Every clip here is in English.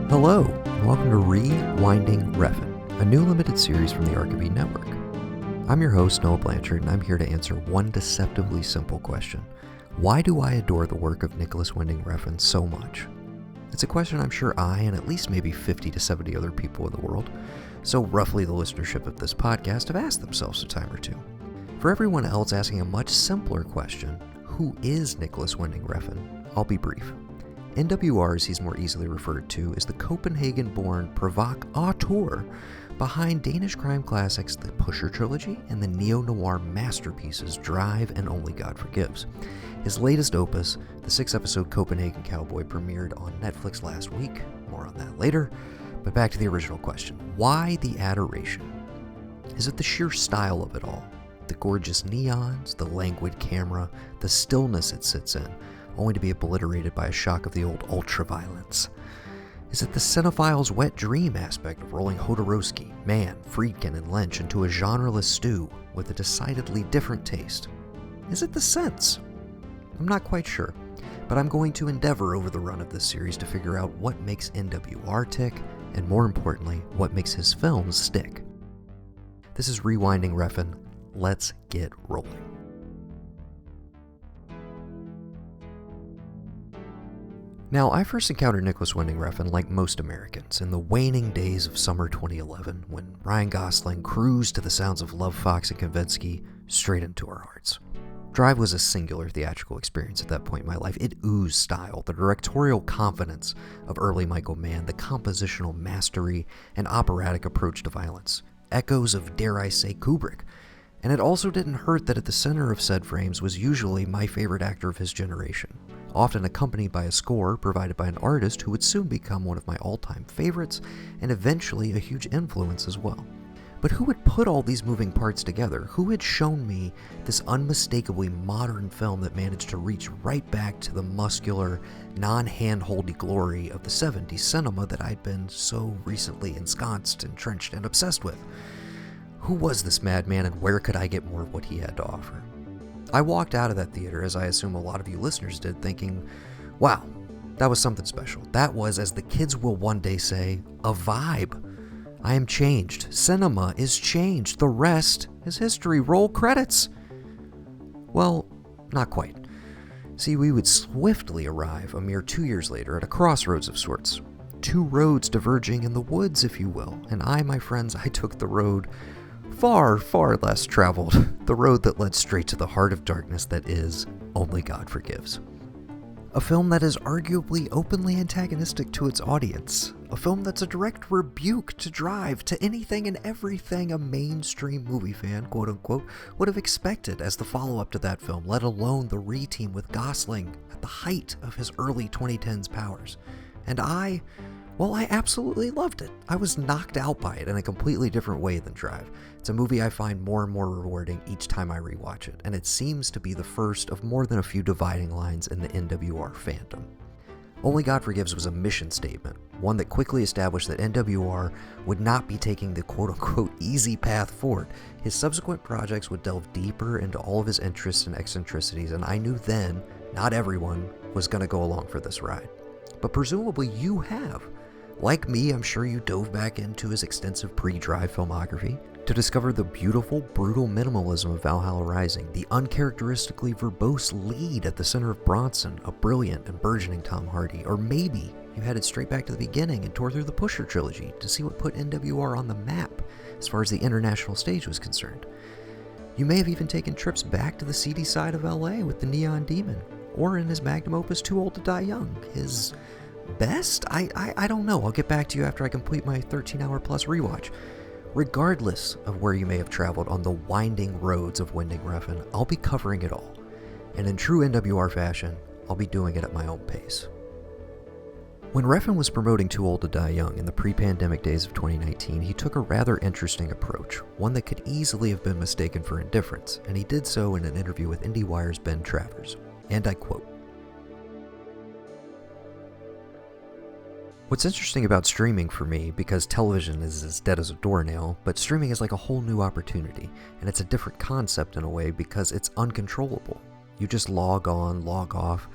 Hello, and welcome to Re-Winding Refn, a new limited series from the ARK of E Network. I'm your host, Noah Blanchard, and I'm here to answer one deceptively simple question. Why do I adore the work of Nicolas Winding Refn so much? It's a question I'm sure I and at least maybe 50 to 70 other people in the world, so roughly the listenership of this podcast, have asked themselves a time or two. For everyone else asking a much simpler question, who is Nicolas Winding Refn? I'll be brief. nWR, as he's more easily referred to, is the Copenhagen-born provocateur behind Danish crime classics The Pusher Trilogy and the neo-noir masterpieces Drive and Only God Forgives. His latest opus, the 6-episode Copenhagen Cowboy, premiered on Netflix last week. More on that later. But back to the original question. Why the adoration? Is it the sheer style of it all? The gorgeous neons, the languid camera, the stillness it sits in, only to be obliterated by a shock of the old ultraviolence? Is it the cinephile's wet dream aspect of rolling Jodorowsky, Mann, Friedkin, and Lynch into a genreless stew with a decidedly different taste? Is it the sense? I'm not quite sure, but I'm going to endeavor over the run of this series to figure out what makes nWR tick, and more importantly, what makes his films stick. This is Re-Winding Refn. Let's get rolling. Now, I first encountered Nicolas Winding Refn, like most Americans, in the waning days of summer 2011, when Ryan Gosling cruised to the sounds of Love Fox and Kavinsky straight into our hearts. Drive was a singular theatrical experience at that point in my life. It oozed style, the directorial confidence of early Michael Mann, the compositional mastery and operatic approach to violence, echoes of, dare I say, Kubrick. And it also didn't hurt that at the center of said frames was usually my favorite actor of his generation, often accompanied by a score provided by an artist who would soon become one of my all-time favorites and eventually a huge influence as well. But who had put all these moving parts together? Who had shown me this unmistakably modern film that managed to reach right back to the muscular, non-hand-holdy glory of the 70s cinema that I'd been so recently ensconced, entrenched, and obsessed with? Who was this madman, and where could I get more of what he had to offer? I walked out of that theater, as I assume a lot of you listeners did, thinking, wow, that was something special. That was, as the kids will one day say, a vibe. I am changed. Cinema is changed. The rest is history. Roll credits. Well, not quite. See, we would swiftly arrive a mere 2 years later at a crossroads of sorts. Two roads diverging in the woods, if you will. And I, my friends, I took the road far, far less traveled. The road that led straight to the heart of darkness that is Only God Forgives. A film that is arguably openly antagonistic to its audience. A film that's a direct rebuke to Drive, to anything and everything a mainstream movie fan, quote-unquote, would have expected as the follow-up to that film, let alone the re-team with Gosling at the height of his early 2010s powers. And I absolutely loved it. I was knocked out by it in a completely different way than Drive. It's a movie I find more and more rewarding each time I rewatch it, and it seems to be the first of more than a few dividing lines in the nWR fandom. Only God Forgives was a mission statement, one that quickly established that nWR would not be taking the quote-unquote easy path forward. His subsequent projects would delve deeper into all of his interests and eccentricities, and I knew then not everyone was going to go along for this ride. But presumably you have. Like me, I'm sure you dove back into his extensive pre-Drive filmography to discover the beautiful, brutal minimalism of Valhalla Rising, the uncharacteristically verbose lead at the center of Bronson, a brilliant and burgeoning Tom Hardy. Or maybe you headed straight back to the beginning and tore through the Pusher Trilogy to see what put nWR on the map as far as the international stage was concerned. You may have even taken trips back to the seedy side of LA with the Neon Demon, or in his magnum opus Too Old to Die Young, his best? I don't know. I'll get back to you after I complete my 13-hour plus rewatch. Regardless of where you may have traveled on the winding roads of Winding Refn, I'll be covering it all. And in true nWR fashion, I'll be doing it at my own pace. When Refn was promoting Too Old to Die Young in the pre-pandemic days of 2019, he took a rather interesting approach, one that could easily have been mistaken for indifference, and he did so in an interview with IndieWire's Ben Travers. And I quote, "What's interesting about streaming for me, because television is as dead as a doornail, but streaming is like a whole new opportunity, and it's a different concept in a way because it's uncontrollable. You just log on, log off,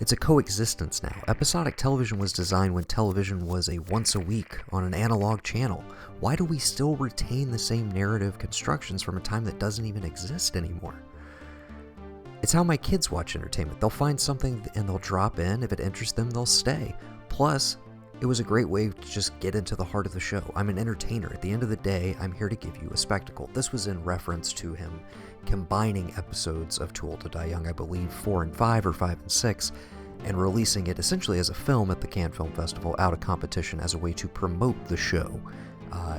It's a coexistence now. Episodic television was designed when television was a once a week on an analog channel. Why do we still retain the same narrative constructions from a time that doesn't even exist anymore? It's how my kids watch entertainment. They'll find something and they'll drop in. If it interests them, they'll stay. Plus, it was a great way to just get into the heart of the show. I'm an entertainer. At the end of the day, I'm here to give you a spectacle. This was in reference to him combining episodes of Too Old to Die Young, I believe 4 and 5 or 5 and 6, and releasing it essentially as a film at the Cannes Film Festival out of competition as a way to promote the show.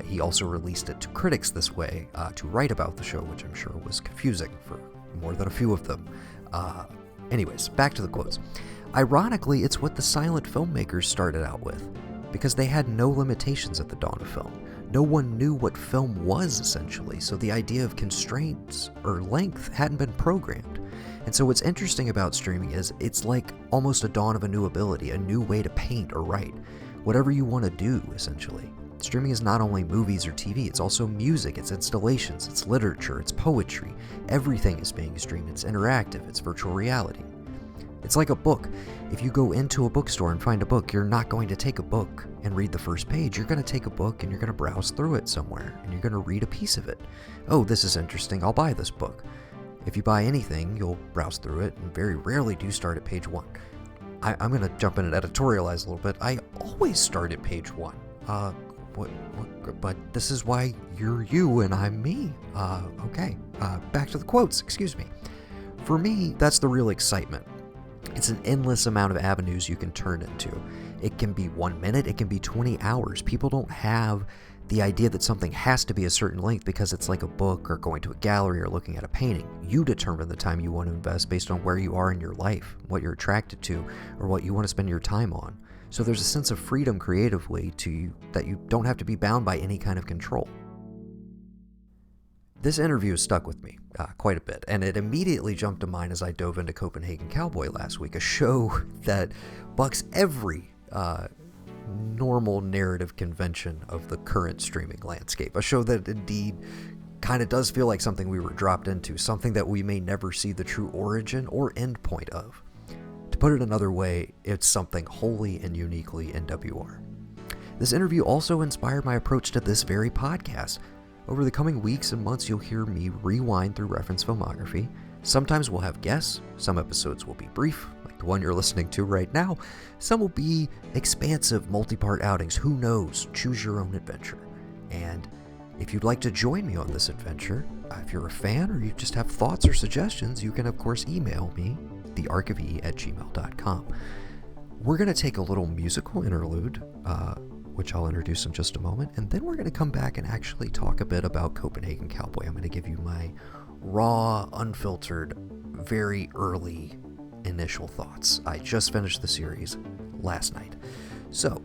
He also released it to critics this way to write about the show, which I'm sure was confusing for more than a few of them. Anyways, back to the quotes. Ironically, it's what the silent filmmakers started out with, because they had no limitations at the dawn of film. No one knew what film was, essentially, so the idea of constraints or length hadn't been programmed. And so what's interesting about streaming is it's like almost a dawn of a new ability, a new way to paint or write. Whatever you want to do, essentially. Streaming is not only movies or TV, it's also music, it's installations, it's literature, it's poetry. Everything is being streamed, it's interactive, it's virtual reality. It's like a book. If you go into a bookstore and find a book, you're not going to take a book and read the first page. You're going to take a book and you're going to browse through it somewhere, and you're going to read a piece of it. Oh, this is interesting, I'll buy this book. If you buy anything, you'll browse through it, and very rarely do you start at page 1. I'm going to jump in and editorialize a little bit. I always start at page 1. But this is why you're you and I'm me. Okay, back to the quotes, excuse me. For me, that's the real excitement. It's an endless amount of avenues you can turn into. It can be 1 minute, it can be 20 hours. People don't have the idea that something has to be a certain length because it's like a book or going to a gallery or looking at a painting. You determine the time you want to invest based on where you are in your life, what you're attracted to, or what you want to spend your time on. So there's a sense of freedom creatively to you that you don't have to be bound by any kind of control. This interview stuck with me quite a bit, and it immediately jumped to mind as I dove into Copenhagen Cowboy last week, a show that bucks every normal narrative convention of the current streaming landscape. A show that indeed kind of does feel like something we were dropped into, something that we may never see the true origin or end point of. To put it another way, it's something wholly and uniquely NWR. This interview also inspired my approach to this very podcast. Over the coming weeks and months, you'll hear me rewind through Refn's filmography. Sometimes we'll have guests, some episodes will be brief, like the one you're listening to right now. Some will be expansive, multi-part outings. Who knows? Choose your own adventure. And if you'd like to join me on this adventure, if you're a fan or you just have thoughts or suggestions, you can of course email me, thearkofe@gmail.com. We're going to take a little musical interlude, which I'll introduce in just a moment, and then we're going to come back and actually talk a bit about Copenhagen Cowboy. I'm going to give you my raw, unfiltered, very early initial thoughts. I just finished the series last night. So,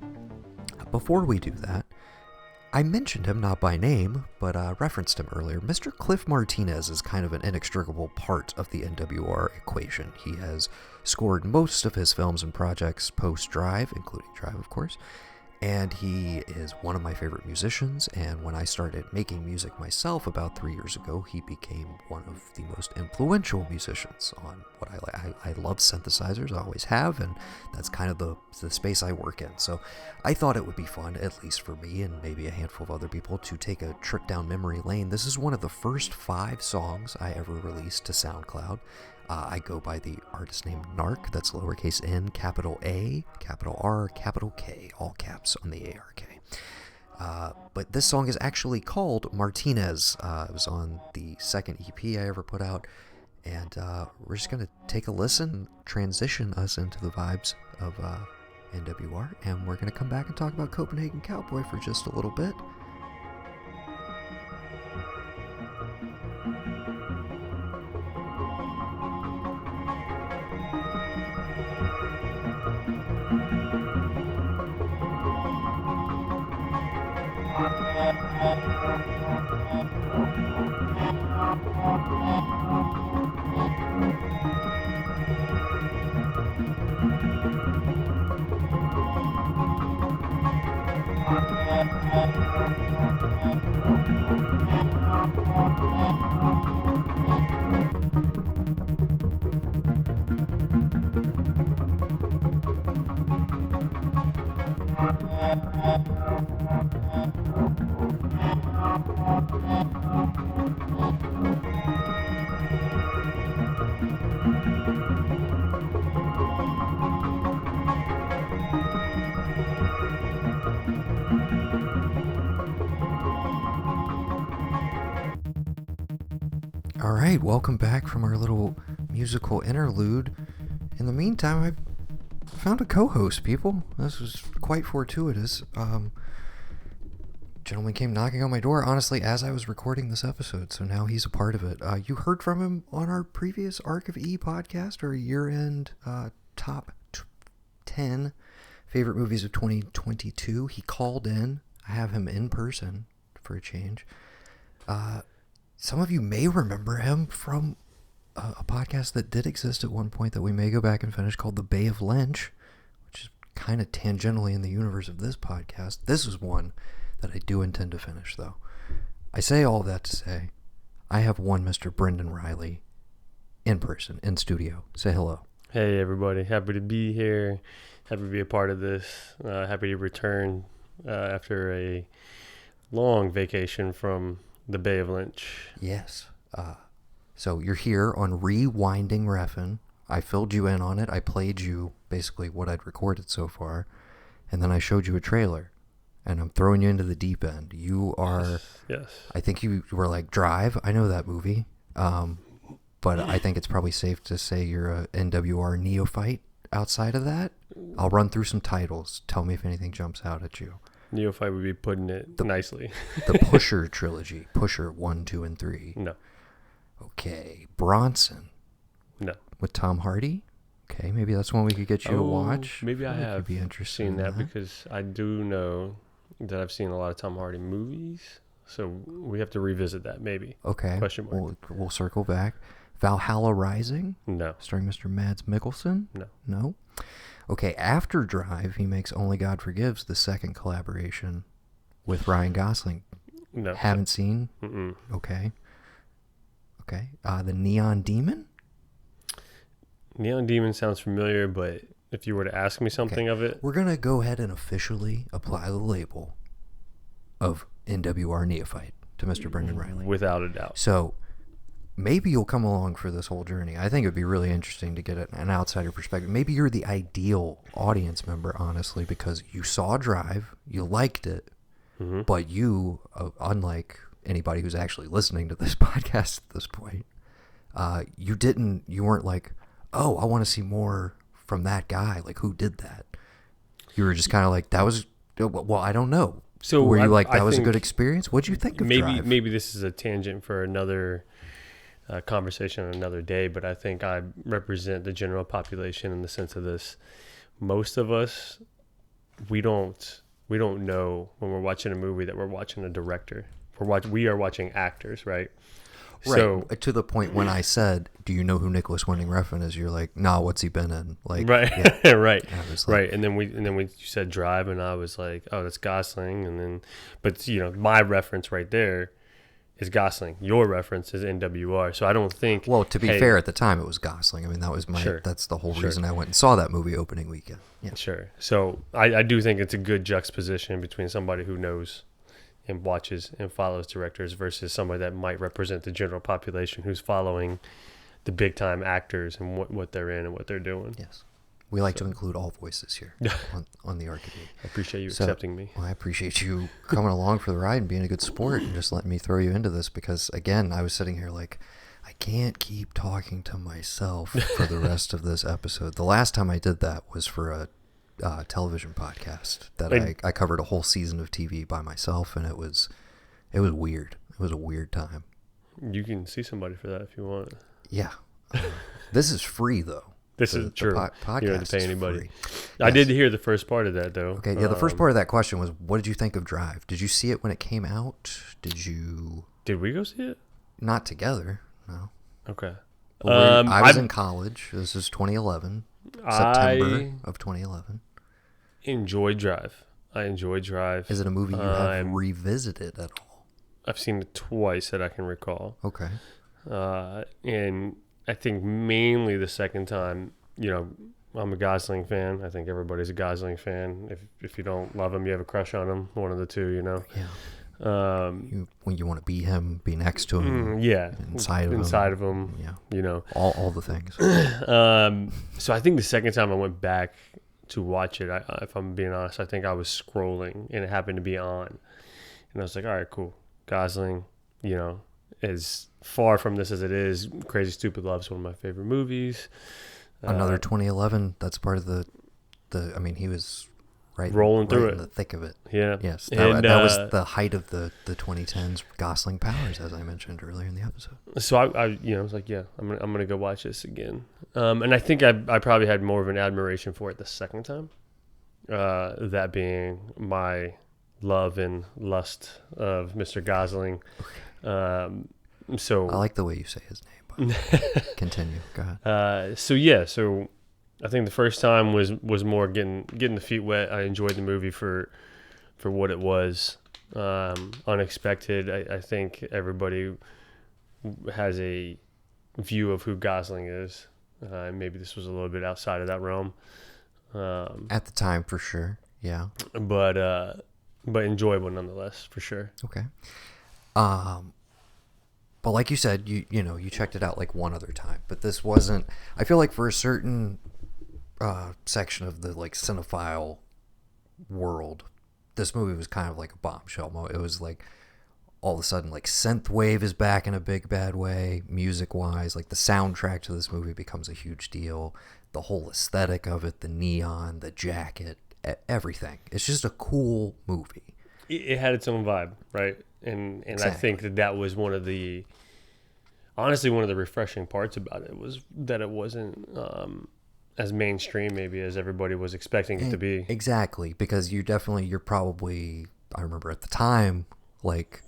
before we do that, I mentioned him not by name, but referenced him earlier. Mr. Cliff Martinez is kind of an inextricable part of the NWR equation. He has scored most of his films and projects post-Drive, including Drive, of course. And he is one of my favorite musicians, and when I started making music myself about 3 years ago, he became one of the most influential musicians on what I like. I love synthesizers, I always have, and that's kind of the space I work in. So I thought it would be fun, at least for me and maybe a handful of other people, to take a trip down memory lane. This is one of the first 5 songs I ever released to SoundCloud. I go by the artist name nARK, that's lowercase n, capital A, capital R, capital K, all caps on the ARK. But this song is actually called Martinez. It was on the second EP I ever put out, and we're just going to take a listen, transition us into the vibes of NWR, and we're going to come back and talk about Copenhagen Cowboy for just a little bit. All right, welcome back from our little musical interlude. In the meantime, I found a co-host, people. This was quite fortuitous. Gentleman came knocking on my door, honestly, as I was recording this episode, so now he's a part of it. You heard from him on our previous ARK of E podcast, our year-end top 10 favorite movies of 2022. He called in. I have him in person for a change. Some of you may remember him from a podcast that did exist at one point that we may go back and finish called The Bay of Lynch, which is kind of tangentially in the universe of this podcast. This is one that I do intend to finish, though. I say all that to say, I have one Mr. Brendan Reilly in person, in studio. Say hello. Hey, everybody. Happy to be here. Happy to be a part of this. Happy to return after a long vacation from the Bay of Lynch. Yes. So you're here on Re-Winding Refn. I filled you in on it. I played you basically what I'd recorded so far, and then I showed you a trailer, and I'm throwing you into the deep end. You are... Yes. I think you were like, Drive. I know that movie. But I think it's probably safe to say you're a NWR neophyte outside of that. I'll run through some titles. Tell me if anything jumps out at you. Neophyte would be putting it nicely. The Pusher trilogy. Pusher 1, 2, and 3. No. Okay. Bronson. No. With Tom Hardy. Okay, maybe that's one we could get you to watch. Maybe I have be interested seen that because I do know that I've seen a lot of Tom Hardy movies. So we have to revisit that maybe. Okay. Question mark. We'll circle back. Valhalla Rising. No. Starring Mr. Mads Mikkelsen. No. No. Okay, after Drive, he makes Only God Forgives, the second collaboration with Ryan Gosling. No. Haven't seen? Mm-mm. Okay. Okay. The Neon Demon? Neon Demon sounds familiar, but if you were to ask me something of it... We're going to go ahead and officially apply the label of NWR Neophyte to Mr. Brendan Reilly. Without a doubt. So... maybe you'll come along for this whole journey. I think it'd be really interesting to get an outsider perspective. Maybe you're the ideal audience member, honestly, because you saw Drive, you liked it, but you, unlike anybody who's actually listening to this podcast at this point, you weren't like, oh, I want to see more from that guy. Like, who did that? You were just kind of like, that was, well, I don't know. So were you like, that was a good experience? What'd you think of Drive? Maybe this is a tangent for another... conversation another day, but I think I represent the general population in the sense of this. Most of us, we don't know when we're watching a movie that we're watching a director. We are watching actors, right? Right. So, to the point when I said, "Do you know who Nicolas Winding Refn is?" You're like, "Nah, what's he been in?" Like, right, yeah. right, like, right. And then you said Drive, and I was like, "Oh, that's Gosling." And then, but my reference right there is Gosling. Your reference is NWR. So I don't think... well, to be fair, at the time it was Gosling. I mean, that was that's the whole reason I went and saw that movie opening weekend. Yeah. Sure. So I do think it's a good juxtaposition between somebody who knows and watches and follows directors versus somebody that might represent the general population who's following the big time actors and what they're in and what they're doing. Yes. We like to include all voices here on the ARK of E. I appreciate you accepting me. Well, I appreciate you coming along for the ride and being a good sport and just letting me throw you into this because, again, I was sitting here like, I can't keep talking to myself for the rest of this episode. The last time I did that was for a television podcast that I covered a whole season of TV by myself, and it was weird. It was a weird time. You can see somebody for that if you want. Yeah. This is free, though. This is true. Podcast you don't have to pay anybody. Yes. I did hear the first part of that, though. Okay, yeah, the first part of that question was, what did you think of Drive? Did you see it when it came out? Did we go see it? Not together, no. Okay. I was in college. This is 2011, September of 2011. Enjoyed Drive. I enjoyed Drive. Is it a movie you have revisited at all? I've seen it twice that I can recall. Okay. And I think mainly the second time, I'm a Gosling fan. I think everybody's a Gosling fan. If you don't love him, you have a crush on him. One of the two, Yeah. When you want to be him, be next to him. Yeah. Inside of him. Yeah. All the things. So I think the second time I went back to watch it, if I'm being honest, I think I was scrolling and it happened to be on. And I was like, all right, cool. Gosling, as far from this as it is, Crazy Stupid Love is one of my favorite movies. Another 2011. That's part of the. I mean, he was rolling through in the thick of it. Yeah. Yes, that was the height of the 2010s Gosling powers, as I mentioned earlier in the episode. So I was like, yeah, I'm gonna go watch this again. And I think I probably had more of an admiration for it the second time. That being my love and lust of Mr. Gosling. So I like the way you say his name. But continue. Go ahead. So I think the first time was more getting the feet wet. I enjoyed the movie for what it was. Unexpected. I think everybody has a view of who Gosling is. Maybe this was a little bit outside of that realm. At the time, for sure. Yeah. But enjoyable nonetheless, for sure. Okay. But like you said, you checked it out like one other time. But this wasn't. I feel like for a certain section of the like cinephile world, this movie was kind of like a bombshell. It was like all of a sudden like synthwave is back in a big bad way, music wise. Like the soundtrack to this movie becomes a huge deal. The whole aesthetic of it, the neon, the jacket, everything. It's just a cool movie. It had its own vibe, right? And exactly. I think that was one of the refreshing parts about it was that it wasn't as mainstream maybe as everybody was expecting it to be. Exactly, because you're probably, I remember at the time, like,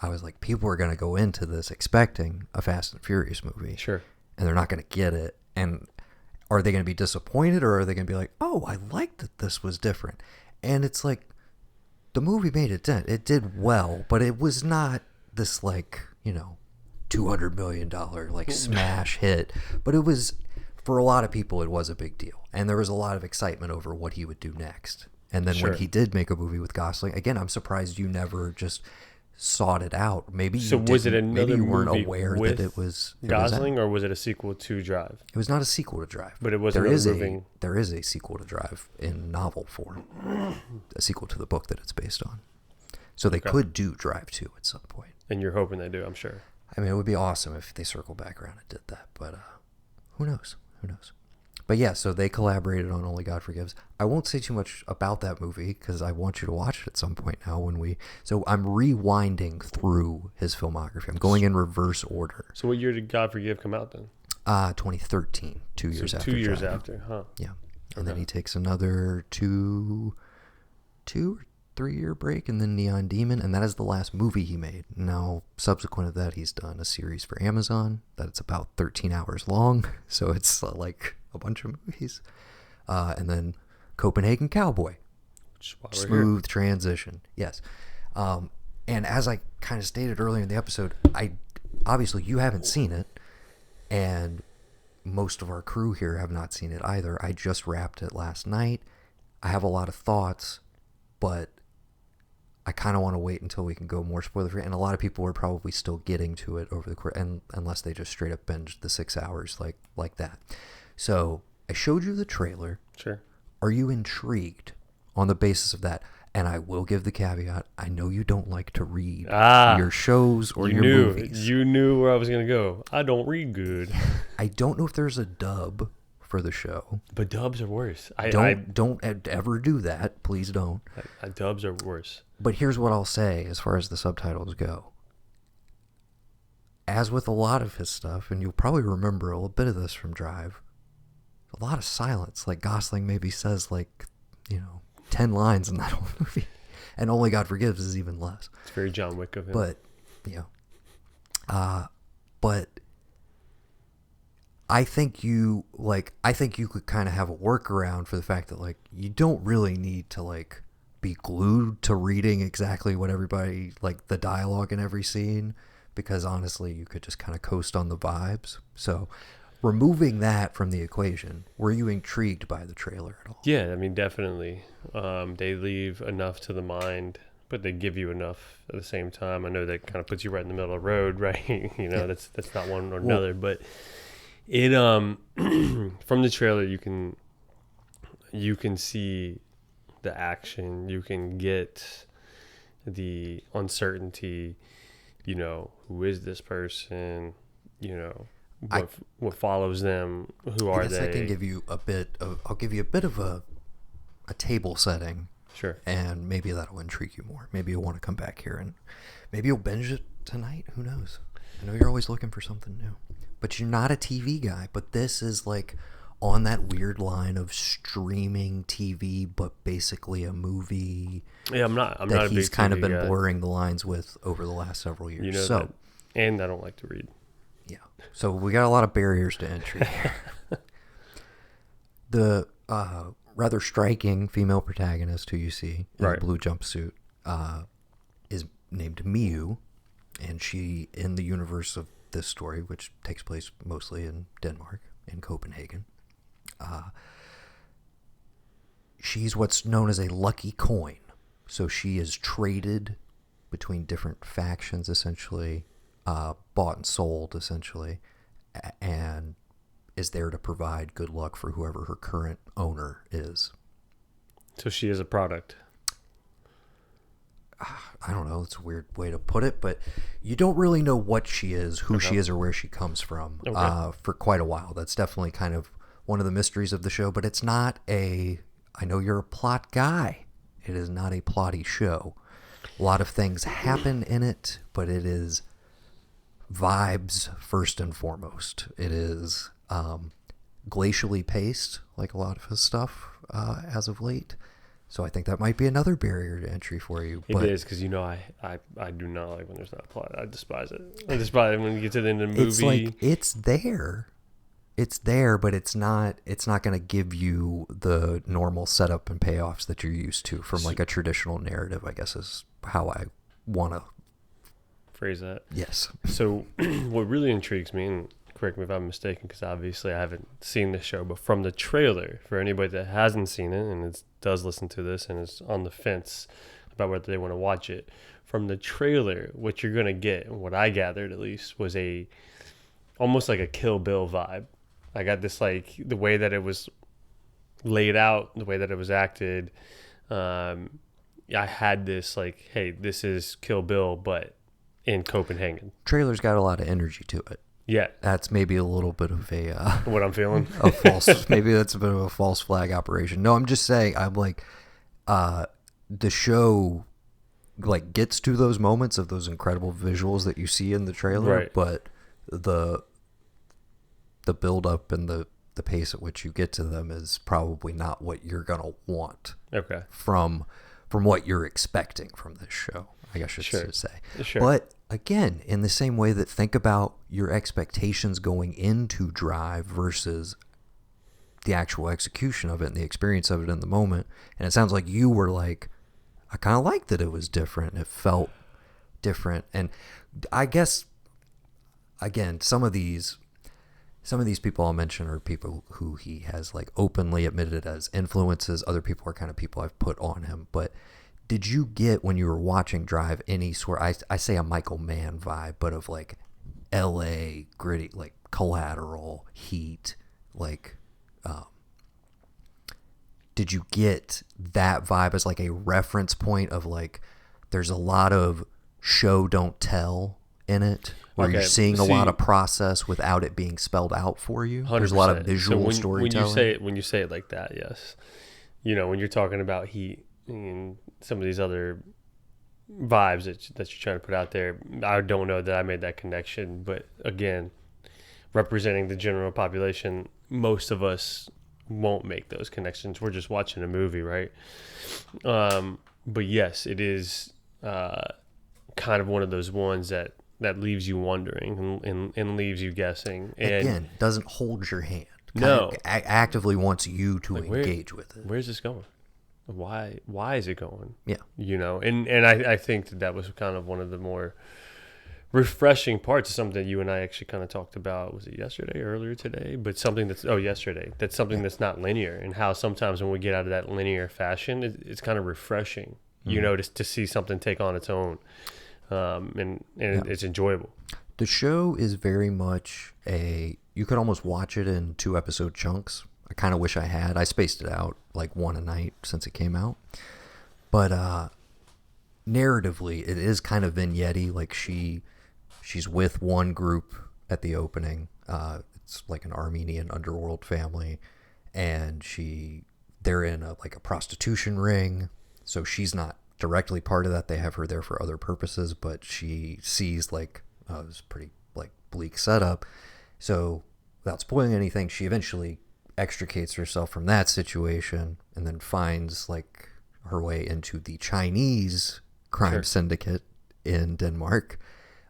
I was like, people are going to go into this expecting a Fast and Furious movie. Sure. And they're not going to get it. And are they going to be disappointed, or are they going to be like, oh, I liked that this was different? And it's like, the movie made it dent. It did well, but it was not this like, $200 million like smash hit. But it was, for a lot of people, it was a big deal. And there was a lot of excitement over what he would do next. And then when he did make a movie with Gosling, again, I'm surprised you never just sought it out. Maybe you was it another maybe you weren't movie aware with that it was Gosling, or was it a sequel to Drive? It was not a sequel to Drive. But it was there is a sequel to Drive in novel form, a sequel to the book that it's based on. So they could do Drive 2 at some point. And you're hoping they do, I'm sure. I mean, it would be awesome if they circle back around and did that, but who knows? But yeah, so they collaborated on Only God Forgives. I won't say too much about that movie because I want you to watch it at some point now so I'm rewinding through his filmography. I'm going in reverse order. So what year did God Forgive come out then? 2013, 2 years after. 2 years after, huh? Yeah. And then he takes another two or 3 year break, and then Neon Demon, and that is the last movie he made. Now, subsequent to that, he's done a series for Amazon that it's about 13 hours long, so it's like a bunch of movies. And then Copenhagen Cowboy. Smooth transition. Yes. And as I kind of stated earlier in the episode, obviously you haven't seen it, and most of our crew here have not seen it either. I just wrapped it last night. I have a lot of thoughts, but I kind of want to wait until we can go more spoiler free. And a lot of people are probably still getting to it over the course, and unless they just straight up binged the 6 hours like that. So I showed you the trailer. Sure. Are you intrigued on the basis of that? And I will give the caveat, I know you don't like to read your shows or your movies. You knew where I was going to go. I don't read good. I don't know if there's a dub for the show. But dubs are worse. Don't ever do that. Please don't. Dubs are worse. But here's what I'll say as far as the subtitles go. As with a lot of his stuff, and you'll probably remember a little bit of this from Drive, a lot of silence. Like Gosling maybe says 10 lines in that whole movie. And Only God Forgives is even less. It's very John Wick of him. But, but I think you could kind of have a workaround for the fact that you don't really need to be glued to reading exactly what everybody, the dialogue in every scene, because honestly you could just kind of coast on the vibes. So removing that from the equation, were you intrigued by the trailer at all? Yeah, I mean, definitely. They leave enough to the mind, but they give you enough at the same time. I know that kind of puts you right in the middle of the road, right? That's not one or another, but it from the trailer you can see the action, you can get the uncertainty, who is this person, what follows them, who are they? I can give you I'll give you a bit of a table setting. Sure. And maybe that'll intrigue you more. Maybe you'll want to come back here and maybe you'll binge it tonight. Who knows? I know you're always looking for something new. But you're not a TV guy. But this is like on that weird line of streaming TV, but basically a movie. Yeah, I'm not a big that he's kind of been guy. blurring the lines with over the last several years. That, and I don't like to read. Yeah. So we got a lot of barriers to entry here. The rather striking female protagonist who you see in a blue jumpsuit is named Miu, and she, in the universe of this story, which takes place mostly in Denmark, in Copenhagen, she's what's known as a lucky coin. So she is traded between different factions, essentially, bought and sold, essentially, and is there to provide good luck for whoever her current owner is. So she is a product. I don't know. It's a weird way to put it, but you don't really know what she is, who she is, or where she comes from for quite a while. That's definitely kind of one of the mysteries of the show, but it's not I know you're a plot guy. It is not a plotty show. A lot of things happen in it, but it is vibes first and foremost. It is glacially paced, like a lot of his stuff as of late. So I think that might be another barrier to entry for you. It is, because I do not like when there's not a plot. I despise it. I despise it when you get to the end of the movie. It's like it's there, but it's not going to give you the normal setup and payoffs that you're used to from like a traditional narrative, I guess is how I want to phrase that. Yes. So what really intrigues me, and correct me if I'm mistaken, because obviously I haven't seen the show, but from the trailer, for anybody that hasn't seen it and does listen to this and is on the fence about whether they want to watch it, from the trailer, what you're going to get, and what I gathered at least, was almost like a Kill Bill vibe. I got this, like, the way that it was laid out, the way that it was acted. I had this, like, hey, this is Kill Bill, but in Copenhagen. Trailer's got a lot of energy to it. Yeah. That's maybe a little bit of a... what I'm feeling? Maybe that's a bit of a false flag operation. No, I'm just saying, I'm like, the show, like, gets to those moments of those incredible visuals that you see in the trailer, but the build-up and the pace at which you get to them is probably not what you're going to want from what you're expecting from this show, I guess I should say. Sure. But again, in the same way that think about your expectations going into Drive versus the actual execution of it and the experience of it in the moment. And it sounds like you were like, I kind of liked that it was different. It felt different. And I guess, again, some of these people I'll mention are people who he has like openly admitted as influences. Other people are kind of people I've put on him. But did you get, when you were watching Drive, any sort, I say a Michael Mann vibe, but of like LA, gritty, like Collateral, Heat, like, did you get that vibe as like a reference point of like, there's a lot of show don't tell in it, where you're seeing a lot of process without it being spelled out for you? 100%. There's a lot of visual storytelling. When you say it like that, yes. When you're talking about Heat and some of these other vibes that you're trying to put out there, I don't know that I made that connection. But again, representing the general population, most of us won't make those connections. We're just watching a movie, right? But yes, it is kind of one of those ones that leaves you wondering and leaves you guessing. And again, doesn't hold your hand. No. Actively wants you to engage with it. Where's this going? Why is it going? Yeah. And I think that was kind of one of the more refreshing parts of something that you and I actually kind of talked about. Was it yesterday or earlier today? But yesterday. That's something that's not linear, and how sometimes when we get out of that linear fashion, it's kind of refreshing, to see something take on its own. It's enjoyable. The show is very much you could almost watch it in 2-episode chunks. I kind of wish I had. I spaced it out like one a night since it came out. But narratively, it is kind of vignette-y. Like she's with one group at the opening. It's like an Armenian underworld family, and they're in a prostitution ring. So she's not directly part of that. They have her there for other purposes, but she sees this pretty bleak setup. So without spoiling anything, she eventually extricates herself from that situation and then finds her way into the Chinese crime syndicate in Denmark.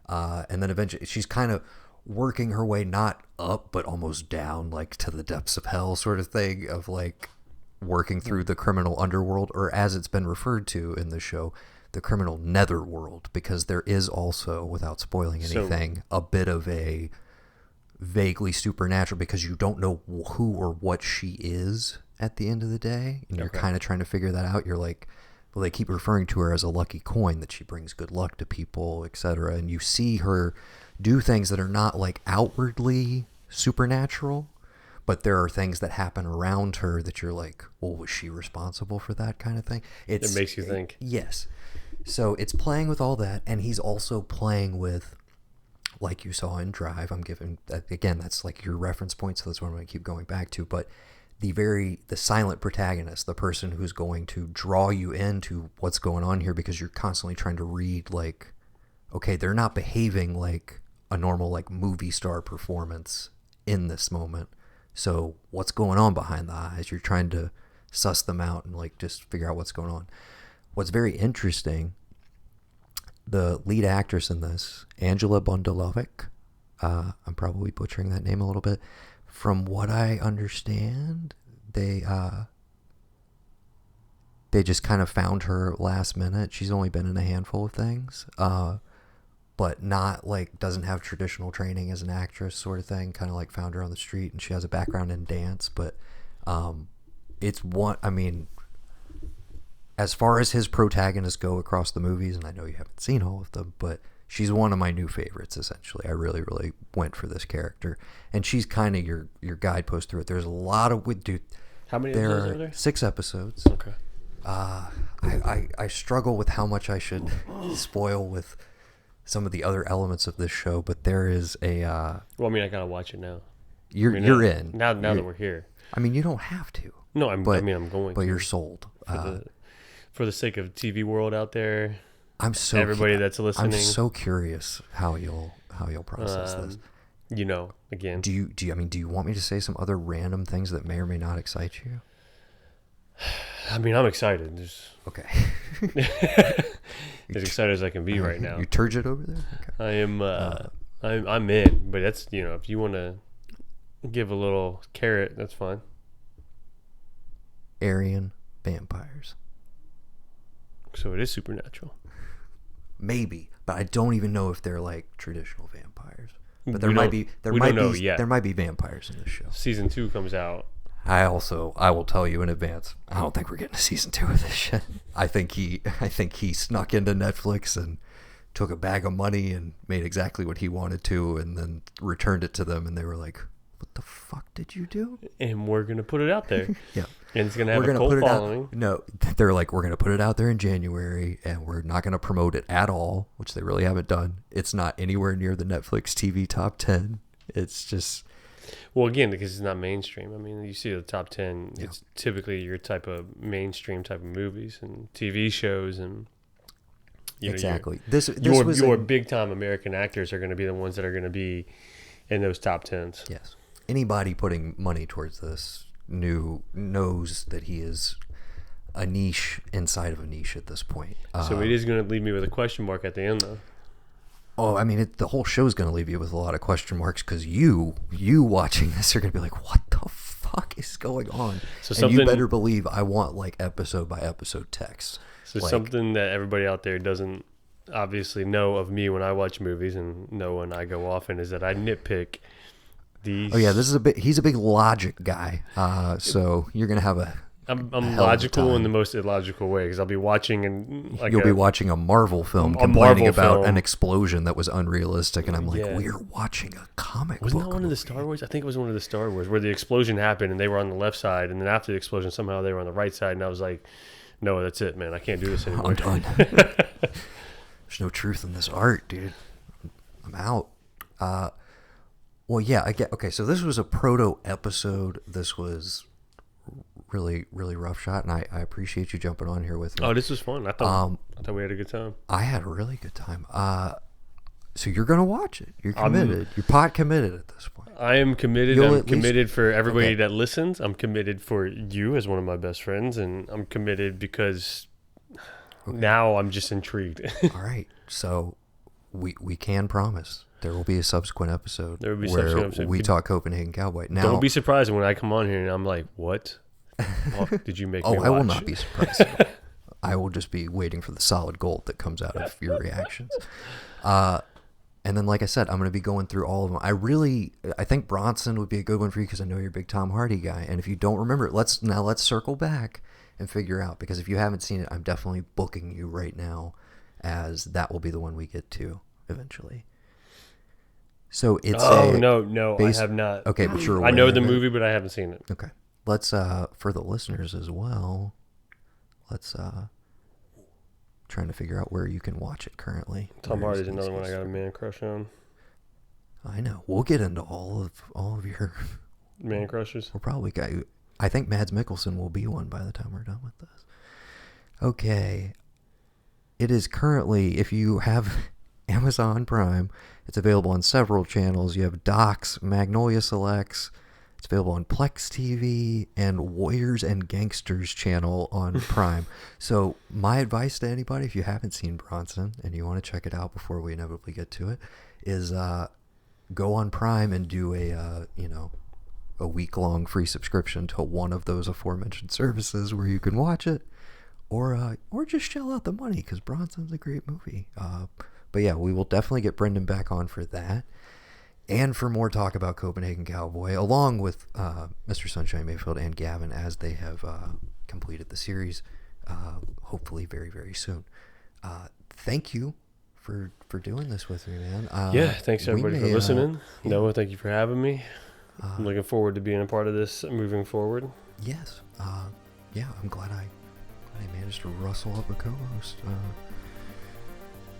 And then eventually she's kind of working her way not up but almost down to the depths of hell sort of thing, of working through the criminal underworld, or as it's been referred to in the show, the criminal netherworld, because there is also, without spoiling anything, a bit of a vaguely supernatural, because you don't know who or what she is at the end of the day, and you're kind of trying to figure that out. You're like, well, they keep referring to her as a lucky coin, that she brings good luck to people, etc. And you see her do things that are not outwardly supernatural, but there are things that happen around her that you're like, well, was she responsible for that kind of thing? It makes you think. Yes. So it's playing with all that, and he's also playing with, like you saw in Drive, I'm giving, again, that's your reference point, so that's what I'm going to keep going back to, but the silent protagonist, the person who's going to draw you into what's going on here, because you're constantly trying to read, okay, they're not behaving like a normal, movie star performance in this moment, so what's going on behind the eyes? You're trying to suss them out and, just figure out what's going on. What's very interesting, the lead actress in this, Angela Bondelovic, I'm probably butchering that name a little bit. From what I understand, they just kind of found her last minute. She's only been in a handful of things, but not doesn't have traditional training as an actress sort of thing. Kind of found her on the street, and she has a background in dance. But it's one. I mean, as far as his protagonists go across the movies, and I know you haven't seen all of them, but she's one of my new favorites, essentially. I really, really went for this character. And she's kind of your guidepost through it. There's a lot of... Dude, how many episodes are there? 6 episodes. Okay. I struggle with how much I should spoil with some of the other elements of this show, but there is a... well, I got to watch it now. You're in. Now that we're here. You don't have to. No, I'm going But to. you're sold. For the sake of TV world out there, everybody that's listening, I'm so curious how you'll process this. Again, do you want me to say some other random things that may or may not excite you? I'm excited. Okay. As excited as I can be right now. You turgid over there? Okay. I am. I'm in, but that's if you want to give a little carrot, that's fine. Aryan vampires. So it is supernatural. Maybe, but I don't even know if they're traditional vampires. But there might be vampires in this show. Season 2 comes out. I will tell you in advance, I don't think we're getting a season 2 of this shit. I think he snuck into Netflix and took a bag of money and made exactly what he wanted to, and then returned it to them, and they were like, what the fuck did you do? And we're going to put it out there. Yeah. And it's going to have a cult following. No, they're like, we're going to put it out there in January, and we're not going to promote it at all, which they really haven't done. It's not anywhere near the Netflix TV top 10. It's just... Well, again, because it's not mainstream. You see the top 10, yeah. It's typically your type of mainstream type of movies and TV shows, and exactly. Your big-time American actors are going to be the ones that are going to be in those top 10s. Yes. Anybody putting money towards this knows that he is a niche inside of a niche at this point. So it is going to leave me with a question mark at the end, though. Oh, the whole show is going to leave you with a lot of question marks, because you watching this are going to be like, what the fuck is going on? And you better believe I want episode by episode text. So something that everybody out there doesn't obviously know of me when I watch movies and know when I go off in is that I nitpick these. Oh yeah, he's a big logic guy. So you're going to have I'm logical in the most illogical way, because I'll be watching and you'll be watching a Marvel film complaining about an explosion that was unrealistic, and I'm like, we're watching a comic Wasn't book that one of the Star Wars? I think it was one of the Star Wars where the explosion happened and they were on the left side, and then after the explosion somehow they were on the right side, and I was like, no, that's it, man. I can't do this anymore. I'm done. There's no truth in this art, dude. I'm out. Well, yeah, I get. Okay, so this was a proto episode. This was really, really rough shot, and I appreciate you jumping on here with me. Oh, this was fun. I thought we had a good time. I had a really good time. So you're gonna watch it. You're committed. You're pot committed at this point. I am committed. I'm committed for everybody that listens. I'm committed for you as one of my best friends, and I'm committed because now I'm just intrigued. All right, so we can promise there will be a subsequent episode where we talk Copenhagen Cowboy. Now, don't be surprised when I come on here and I'm like, "What did you make me watch?" I will not be surprised. I will just be waiting for the solid gold that comes out of your reactions. And then, like I said, I'm going to be going through all of them. I think Bronson would be a good one for you because I know you're a big Tom Hardy guy. And if you don't remember it, let's circle back and figure out. Because if you haven't seen it, I'm definitely booking you right now as that will be the one we get to eventually. So it's no, I have not. Okay, but you're aware I know the of movie, but I haven't seen it. Okay. Let's, for the listeners as well, let's, trying to figure out where you can watch it currently. Tom Hardy's another one I got a man crush on. I know. We'll get into all of your man crushes. We'll probably got you. I think Mads Mikkelsen will be one by the time we're done with this. Okay. It is currently, if you have Amazon Prime, it's available on several channels. You have Docs, Magnolia Selects. It's available on Plex TV and Warriors and Gangsters channel on Prime. So my advice to anybody, if you haven't seen Bronson and you want to check it out before we inevitably get to it, is go on Prime and do a week-long free subscription to one of those aforementioned services where you can watch it, or just shell out the money because Bronson's a great movie. But yeah, we will definitely get Brendan back on for that. And for more talk about Copenhagen Cowboy, along with Mr. Sunshine Mayfield and Gavin as they have completed the series, hopefully very, very soon. Thank you for doing this with me, man. Thanks everybody for listening. Noah, thank you for having me. I'm looking forward to being a part of this moving forward. Yes. I'm glad I managed to rustle up a co-host.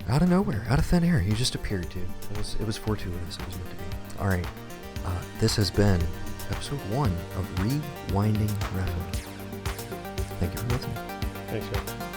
Out of nowhere, out of thin air, he just appeared, dude. It was fortuitous. It was meant to be. All right, this has been episode 1 of Re-Winding Refn. Thank you for listening. Thanks, man.